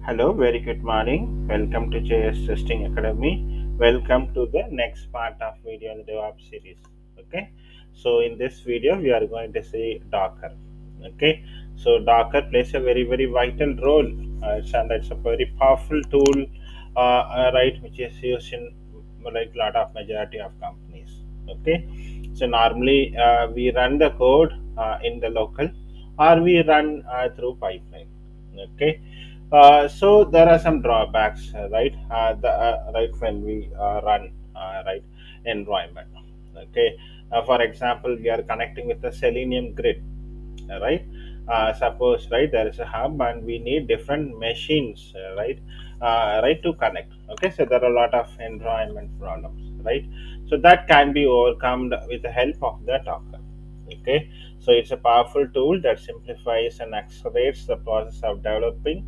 Hello, very good morning. Welcome to JS Testing Academy. Welcome to the next part of video in the Devops series. Okay, so in this video, we are going to see Docker. Okay, so Docker plays a very vital role. It's a very powerful tool, right, which is used in like lot of majority of companies. Okay, so normally we run the code in the local, or we run through pipeline. Okay, so there are some drawbacks, right? Right when we run right environment. Okay, for example, we are connecting with the Selenium grid, right? Suppose right there is a hub and we need different machines, right to connect. Okay, so there are a lot of environment problems, right? So that can be overcome with the help of the Docker. Okay, so it's a powerful tool that simplifies and accelerates the process of developing,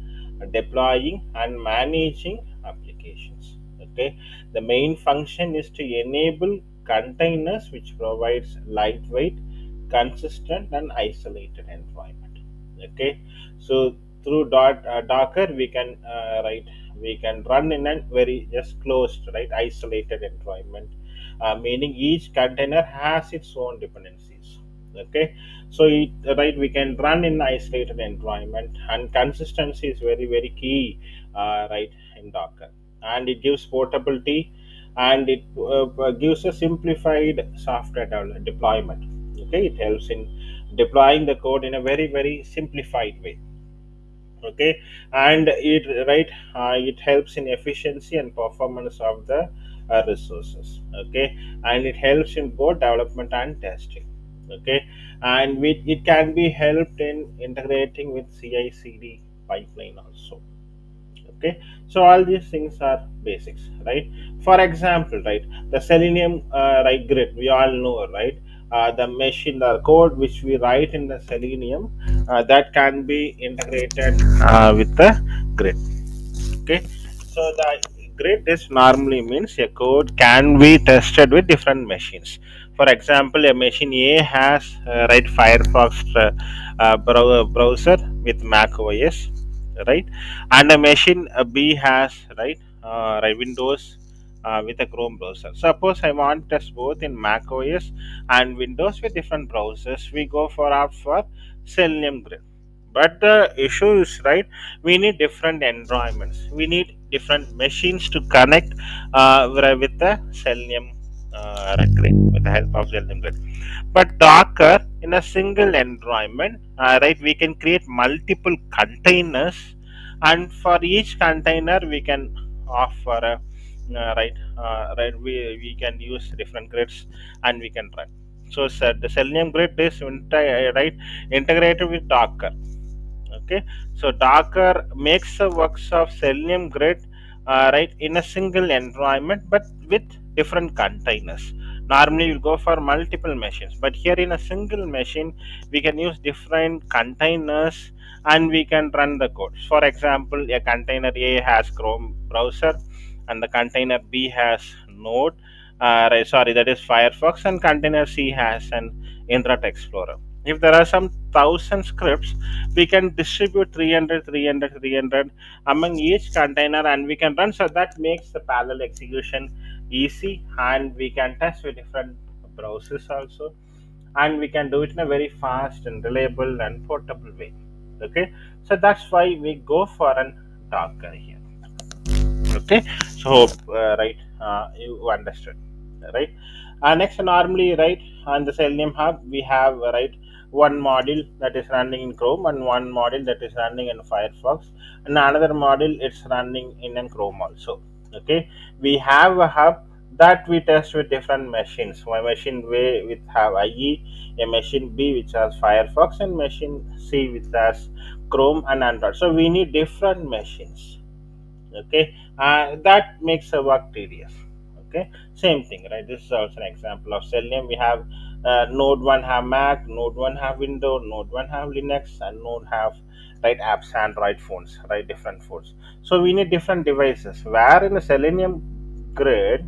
deploying, and managing applications. Okay, the main function is to enable containers, which provides lightweight, consistent, and isolated environment. Okay, so through Docker we can we can run in a very just closed, right, isolated environment, meaning each container has its own dependencies. Okay, so right, we can run in isolated environment, and consistency is very key, right, in Docker, and it gives portability, and it gives a simplified software deployment. Okay, it helps in deploying the code in a very simplified way. Okay, and it helps in efficiency and performance of the resources. Okay, and it helps in both development and testing. Okay, and it can be helped in integrating with CI/CD pipeline also. Okay, so all these things are basics, right? For example, right, the Selenium right grid, we all know, right? The machine, the code which we write in the Selenium, that can be integrated with the grid. Okay, so the grid is normally means a code can be tested with different machines. For example, a machine A has right Firefox browser with Mac OS, right, and a machine B has right Windows with a Chrome browser. Suppose I want to test both in Mac OS and Windows with different browsers, we go for opt for Selenium grid. But the issue is, right, we need different environments, we need different machines to connect with the Selenium grid, with the help of Selenium grid. But Docker, in a single environment, right, we can create multiple containers, and for each container we can offer a we can use different grids, and we can run. So, the Selenium grid is integrated with Docker. Okay, so Docker makes the works of Selenium grid right in a single environment, but with different containers. Normally you go for multiple machines, but here in a single machine we can use different containers, and we can run the code. For example, a container A has Chrome browser, and the container B has Node, that is Firefox, and container C has an Internet Explorer. If there are some thousand scripts, we can distribute 300 among each container, and we can run. So that makes the parallel execution easy, and we can test with different browsers also, and we can do it in a very fast and reliable and portable way. Okay, so that's why we go for an Docker here. Okay, so you understood, right? Next, normally, right, on the Selenium hub we have one module that is running in Chrome, and one module that is running in Firefox, and another module it's running in Chrome also. Okay, we have a hub that we test with different machines. My machine A with have IE, a machine B which has Firefox, and machine C which has Chrome and Android. So we need different machines. Okay, that makes the work tedious. Okay, same thing, right? This is also an example of Selenium. We have node 1 have Mac, node 1 have Windows, node 1 have Linux, and node have right apps, Android phones, right, different phones. So we need different devices, where in the Selenium grid,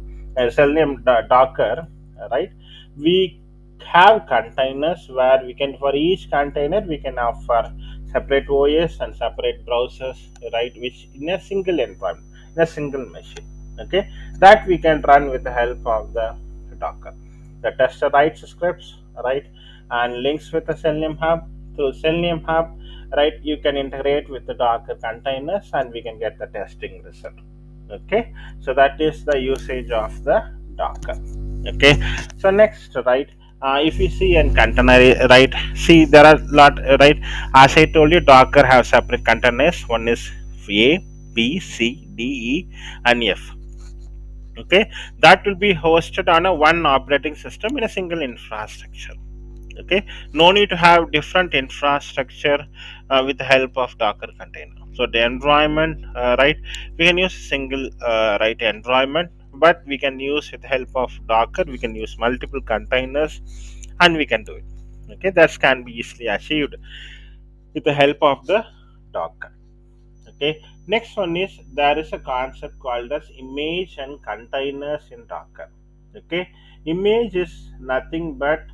Selenium Docker, right, we have containers where we can, for each container we can offer separate OS and separate browsers, right? Which in a single environment, in a single machine, okay, that we can run with the help of the Docker. The tester writes scripts, right, and links with the Selenium Hub. Through Selenium Hub, right, you can integrate with the Docker containers, and we can get the testing result. Okay, so that is the usage of the Docker. Okay, so next, right, if you see in container, right, see there are lot, right, as I told you, Docker have separate containers. One is A, B, C, D, E, and F. Okay, that will be hosted on a one operating system in a single infrastructure. Okay, no need to have different infrastructure with the help of Docker container. So the environment, right, we can use single, right, environment, but we can use with the help of Docker, we can use multiple containers, and we can do it. Okay, that can be easily achieved with the help of the Docker. Okay, next one is there is a concept called as image and containers in Docker. Okay, image is nothing but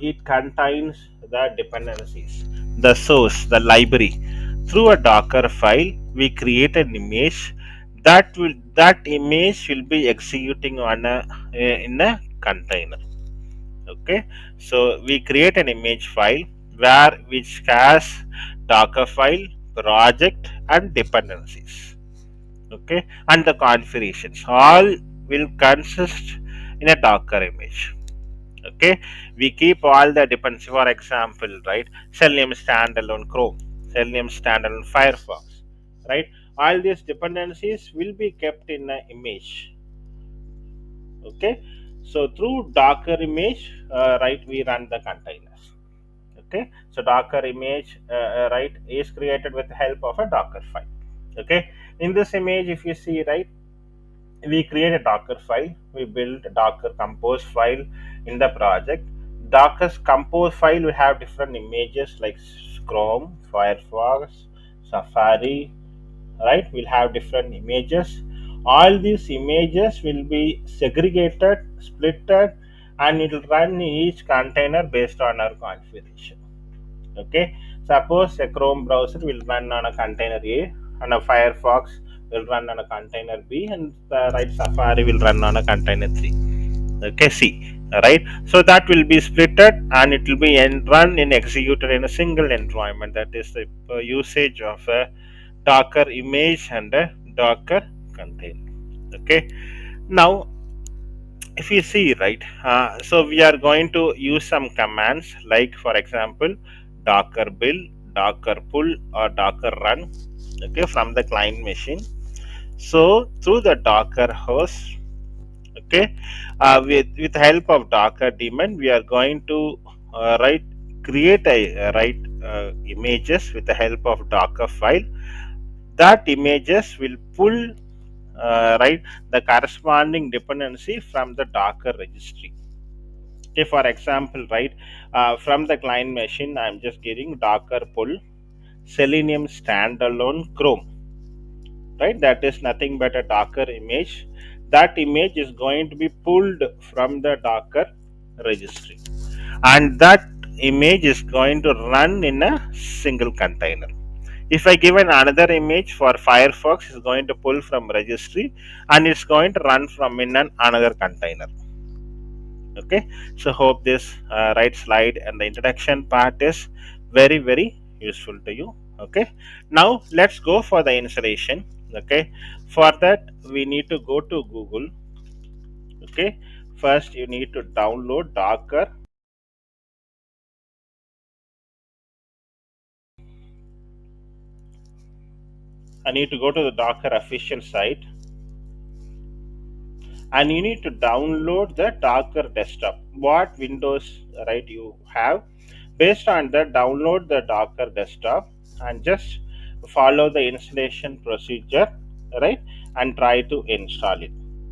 it contains the dependencies, the source, the library. Through a Docker file we create an image that image will be executing on a in a container. Okay, so we create an image file where which has Docker file, project, and dependencies. Okay, and the configurations all will consist in a Docker image. Okay, we keep all the dependencies, for example, right, Selenium standalone Chrome, Selenium standalone Firefox, right, all these dependencies will be kept in an image. Okay, so through Docker image, right, we run the containers. Okay, so Docker image, right, is created with the help of a Docker file. Okay, in this image if you see, right, we create a Docker file, we build a Docker compose file in the project. Docker's compose file will have different images like Chrome, Firefox, Safari, right, will have different images. All these images will be segregated, splitted, and it will run in each container based on our configuration. Okay, suppose a Chrome browser will run on a container A, and a Firefox will run on a container B, and the right Safari will run on a container 3. Okay, C, right, so that will be splitted and it will be run in executed in a single environment. That is the usage of a Docker image and a Docker container. Okay, now if you see, right, so we are going to use some commands like, for example, Docker build, Docker pull, or Docker run. Okay, from the client machine. So through the Docker host, okay, with the help of Docker daemon we are going to right, create a right, images with the help of Docker file. That images will pull, right, the corresponding dependency from the Docker registry. Okay, for example, right, from the client machine I'm just getting Docker pull Selenium standalone Chrome, right, that is nothing but a Docker image. That image is going to be pulled from the Docker registry, and that image is going to run in a single container. If I give another image for Firefox, is going to pull from registry and it's going to run from in another container. Okay, so hope this right slide and the introduction part is very useful to you. Okay, now let's go for the installation. Okay, for that we need to go to Google. Okay, first you need to download Docker. I need to go to the Docker official site, and you need to download the Docker desktop. What Windows, right, you have, based on that download the Docker desktop and just follow the installation procedure, right, and try to install it.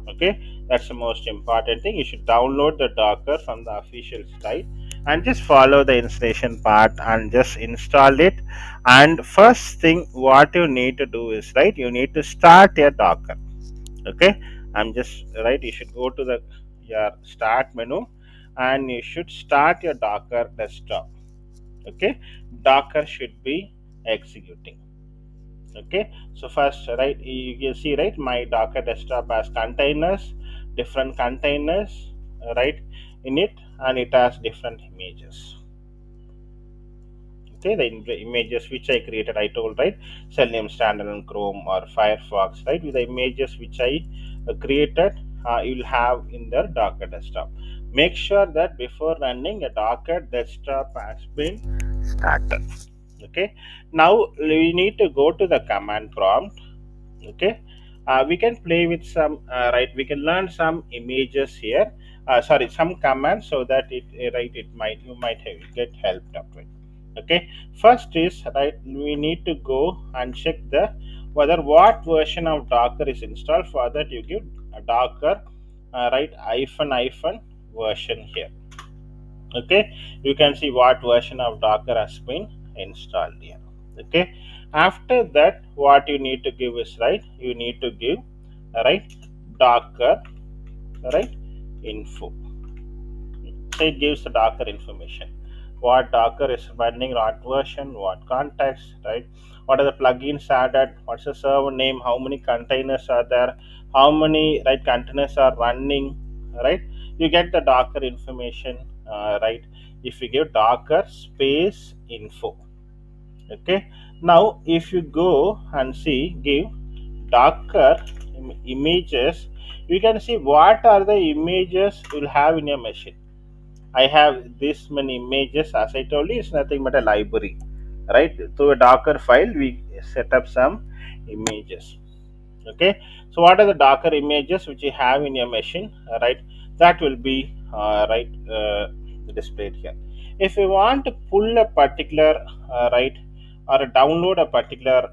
Okay, that's the most important thing. You should download the Docker from the official site and just follow the installation part and just install it. And first thing what you need to do is, right, you need to start your Docker. Okay, I'm just, right, you should go to the your start menu and you should start your Docker desktop. Okay, Docker should be executing. Okay, so first, right, you can see, right, my Docker desktop has containers, different containers, right, in it, and it has different images. Okay, the images which I created, I told, right, Selenium standalone, Chrome or Firefox, right, with the images which I created, you'll have in the Docker desktop. Make sure that before running a Docker desktop has been started. Okay, now we need to go to the command prompt. Okay, we can play with some, right, we can learn some images here, sorry, some commands, so that it, right, it might, you might have, get helped up with. Okay, first is, right, we need to go and check the whether what version of Docker is installed. For that, you give a Docker, right, hyphen version here. Okay, you can see what version of Docker has been installed here. Okay, after that, what you need to give is, right, you need to give, right, Docker, right, info. So it gives the Docker information, what Docker is running, what version, what context, right, what are the plugins added, what's the server name, how many containers are there, how many, right, containers are running, right. You get the Docker information, right, if you give Docker space info. Okay, now if you go and see, give Docker images, you can see what are the images you'll have in your machine. I have this many images. As I told you, it's nothing but a library, right? Through a Docker file, we set up some images. Okay, so what are the Docker images which you have in your machine, right? That will be, right, displayed here. If you want to pull a particular, right, or download a particular,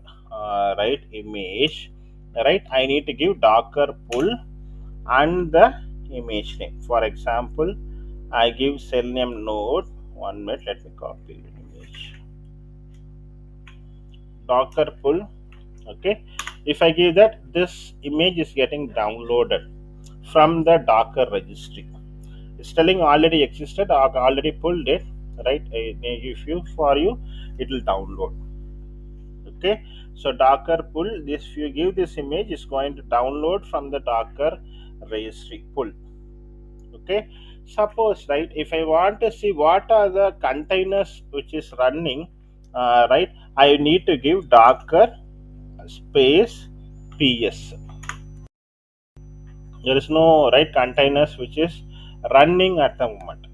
right, image, right, I need to give Docker pull and the image name. For example, I give Selenium node. 1 minute, let me copy the image. Docker pull. Okay, if I give that, this image is getting downloaded from the Docker registry. It's telling already existed, or already pulled it, right? If you, for you, it will download. Okay, so Docker pull this. If you give this image, is going to download from the Docker registry pull. Okay, suppose, right, if I want to see what are the containers which is running, right, I need to give Docker space ps. There is no, right, containers which is running at the moment.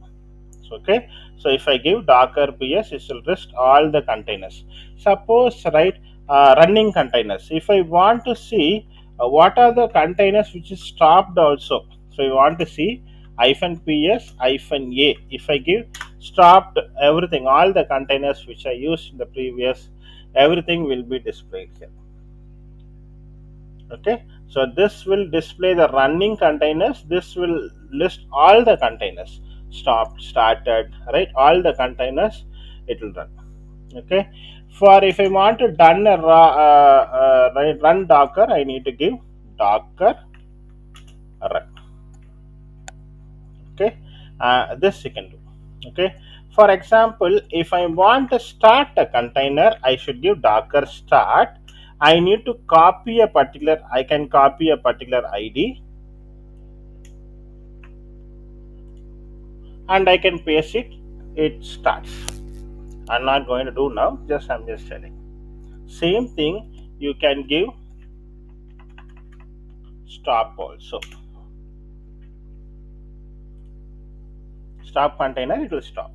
Okay, so if I give Docker ps, it will list all the containers. Suppose, right, running containers, if I want to see, what are the containers which is stopped also. So I want to see hyphen ps hyphen a. If I give stopped everything, all the containers which I used in the previous, everything will be displayed here. Okay, so this will display the running containers, this will list all the containers, stopped, started, right, all the containers it will run. Okay, for if I want to done a right, run Docker, I need to give Docker run. Okay, this you can do. Okay, for example, if I want to start a container, I should give Docker start. I need to copy a particular, I can copy a particular ID and I can paste it, it starts. I'm not going to do now, just I'm just telling. Same thing, you can give stop also. Stop container, it will stop.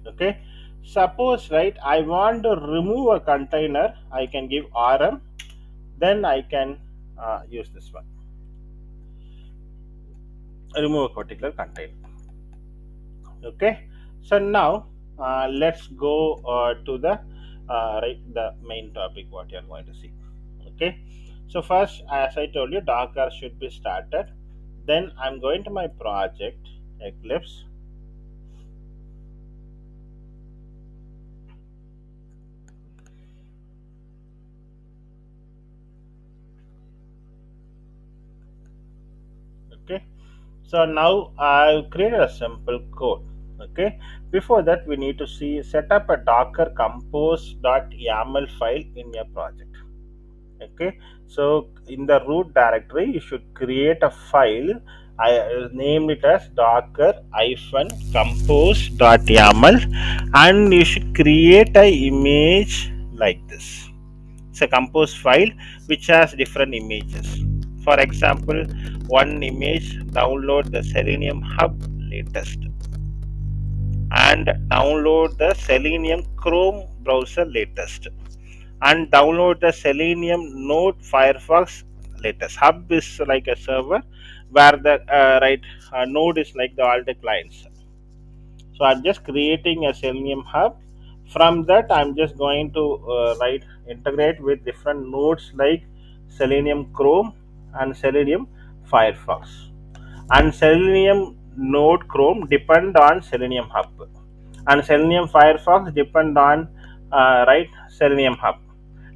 Okay. Suppose, right, I want to remove a container, I can give RM, then I can use this one. Remove a particular container. Okay. So now let's go to the, right, the main topic what you are going to see. Okay, so first, as I told you, Docker should be started. Then I'm going to my project Eclipse. Okay, so now I've created a simple code. Okay, before that we need to see set up a docker compose.yaml file in your project. Okay, so in the root directory you should create a file. I named it as docker compose.yaml, and you should create a image like this. It's a compose file which has different images. For example, one image, download the Selenium Hub latest, and download the Selenium Chrome browser latest, and download the Selenium Node Firefox latest. Hub is like a server where the node is like the all the clients. So I'm just creating a Selenium hub. From that, I'm just going to integrate with different nodes like Selenium Chrome and Selenium Firefox. And Selenium Node Chrome depend on Selenium Hub, and Selenium Firefox depend on Selenium Hub.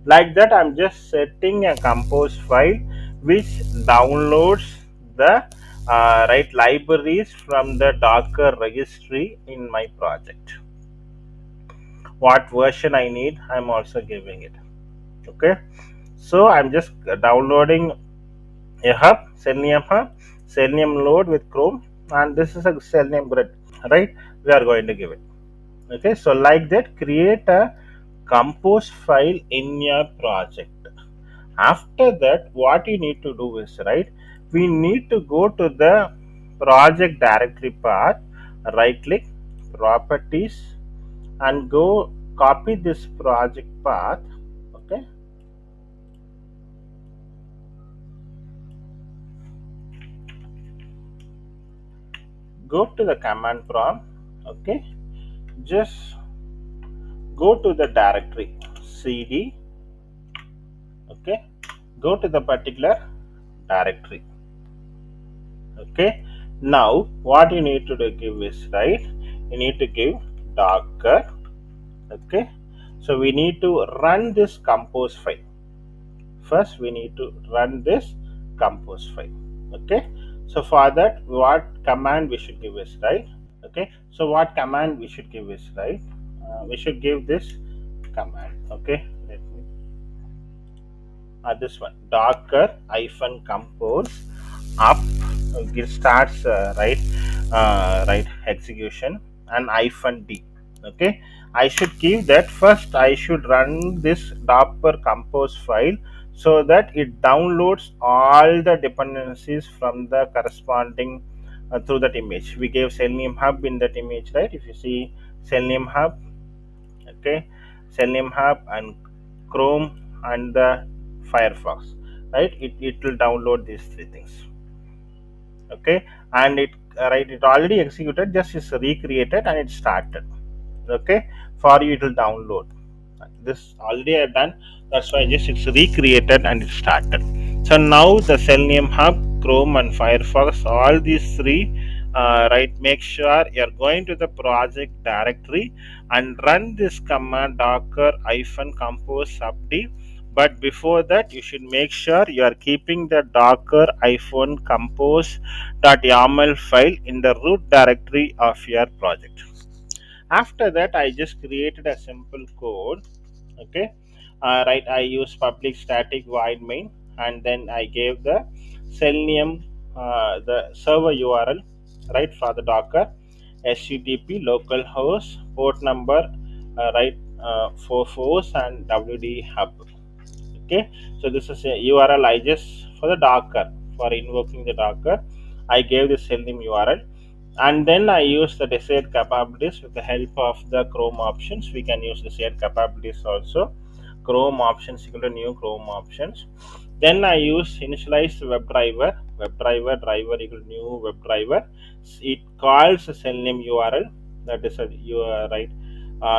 Like that, I'm just setting a compose file which downloads the libraries from the Docker registry in my project. What version I need, I'm also giving it. Okay, so I'm just downloading a hub, Selenium load with Chrome, and this is a Selenium grid, right? We are going to give it. Okay, so like that, create a compose file in your project. After that, what you need to do is, we need to go to the project directory path, right click, properties, and go copy this project path. Okay, go to the command prompt. Okay, just go to the directory cd. Okay, go to the particular directory. Okay, now what you need to do, give is, you need to give docker. Okay, so we need to run this compose file. First we need to run this compose file. Okay, so for that, what command we should give is, okay, so what command we should give is, we should give this command. Okay, let me this one, docker hyphen compose up, it starts execution, and hyphen d. Okay, I should give that. First I should run this docker compose file so that it downloads all the dependencies from the corresponding through that image. We gave Selenium hub in that image, right? If you see Selenium hub, okay, Selenium hub and Chrome and the Firefox, right? It will download these three things. Okay, and it already executed, just is recreated and it started. Okay, for you it will download. This already I done, that's why just it's recreated and it started. So now the Selenium hub, Chrome and Firefox, all these three, make sure you're going to the project directory and run this command docker hyphen compose subd. But before that, you should make sure you are keeping the docker hyphen compose.yaml file in the root directory of your project. After that, I just created a simple code. Okay, I use public static void main, and then I gave the Selenium the server URL, for the docker, http localhost port number, 44 and wd hub. Okay, so this is a URL I just for the docker, for invoking the docker, I gave the Selenium URL. And then I use the desired capabilities with the help of the Chrome options. We can use desired capabilities also. Chrome options equal to new Chrome options. Then I use initialize web driver equal to new web driver. It calls a Selenium URL, that is a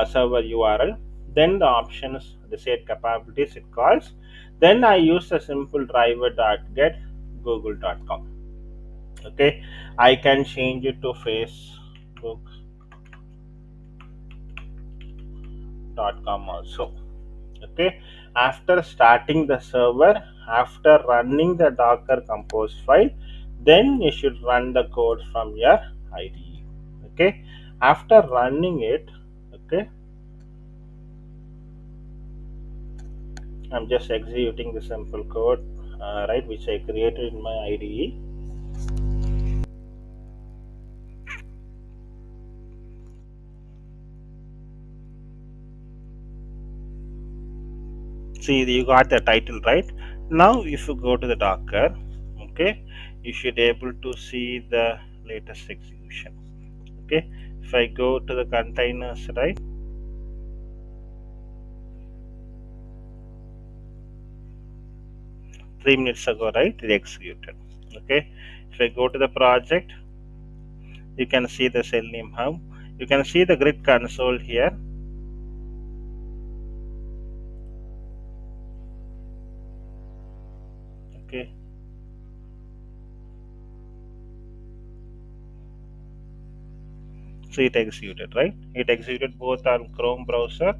server URL. Then the options desired capabilities it calls. Then I use a simple driver dot get google.com. Okay, I can change it to facebook.com also. Okay, after starting the server, after running the docker compose file, then you should run the code from your IDE. Okay, After running it, okay, I'm just executing the simple code, right, which I created in my IDE. See, you got the title, right? Now if you go to the Docker, okay, you should able to see the latest execution. Okay, if I go to the containers, right, 3 minutes ago, right, it executed. Okay, if I go to the project, you can see the Selenium hub, you can see the grid console here. Okay, so it executed, right, it executed both on Chrome browser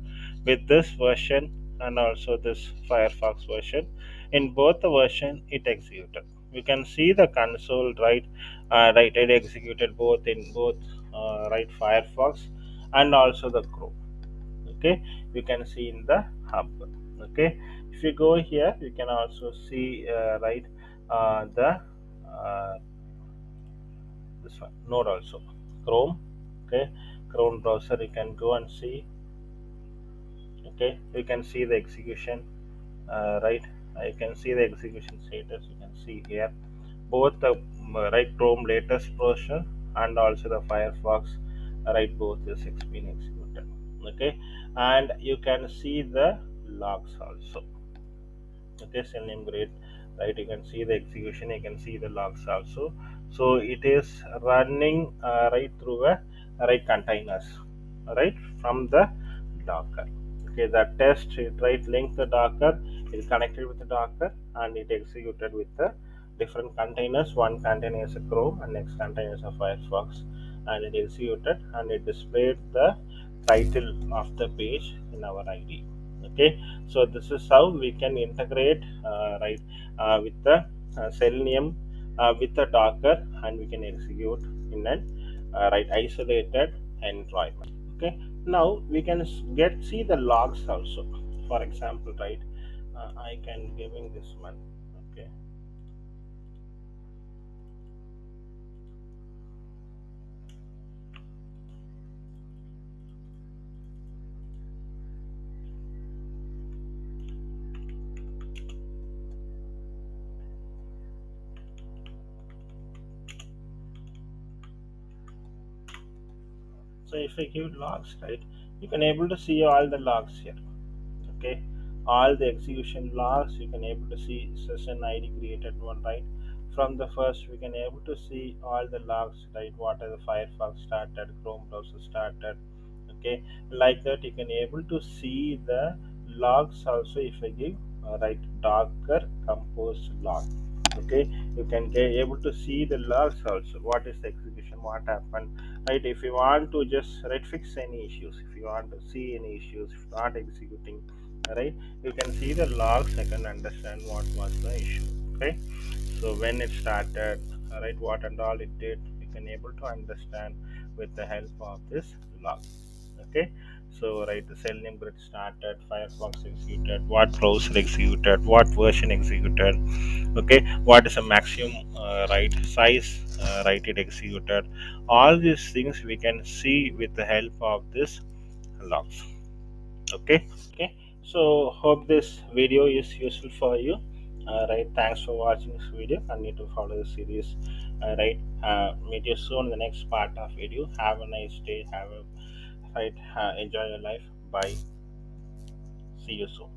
with this version and also this Firefox version. In both the version it executed. You can see the console, right, right, it executed both in both, right, Firefox and also the Chrome. Okay, you can see in the hub. Okay, if you go here you can also see, right, the uh, this one node also, Chrome. Okay, Chrome browser, you can go and see. Okay, you can see the execution, right, you can see the execution status. You can see here both the, right, Chrome latest version and also the Firefox, right, both is being executed. Okay, and you can see the logs also. Okay, Selenium grade, right, you can see the execution, you can see the logs also. So it is running, right, through a, right, containers, right, from the Docker. Okay, the test, it, right, link the Docker, is connected with the Docker and it executed with the different containers. One container is a Chrome and next container is a Firefox, and it executed and it displayed the title of the page in our ID. Okay, so this is how we can integrate, right, with the, Selenium, with the Docker, and we can execute in an, right, isolated environment. Okay, now we can get see the logs also. For example, right, I can giving this one. Okay, so if I give logs, right, you can able to see all the logs here. Okay, all the execution logs you can able to see. Session ID created one, right, from the first we can able to see all the logs, right, what are the Firefox started, Chrome browser started. Okay, like that you can able to see the logs also. If I give, right, Docker compose log. Okay, you can get able to see the logs also, what is the execution, what happened, right. If you want to just, right, fix any issues, if you want to see any issues if not executing, right, you can see the logs. I can understand what was the issue. Okay, so when it started, right, what and all it did, you can able to understand with the help of this log. Okay, so, right, the Selenium grid started, Firefox executed, what browser executed, what version executed. Okay, what is a maximum, right, size, right, it executed. All these things we can see with the help of this logs. Okay, okay, so hope this video is useful for you. Right, thanks for watching this video. I need to follow the series. Right, meet you soon in the next part of video. Have a nice day. Have a, right, enjoy your life. Bye, see you soon.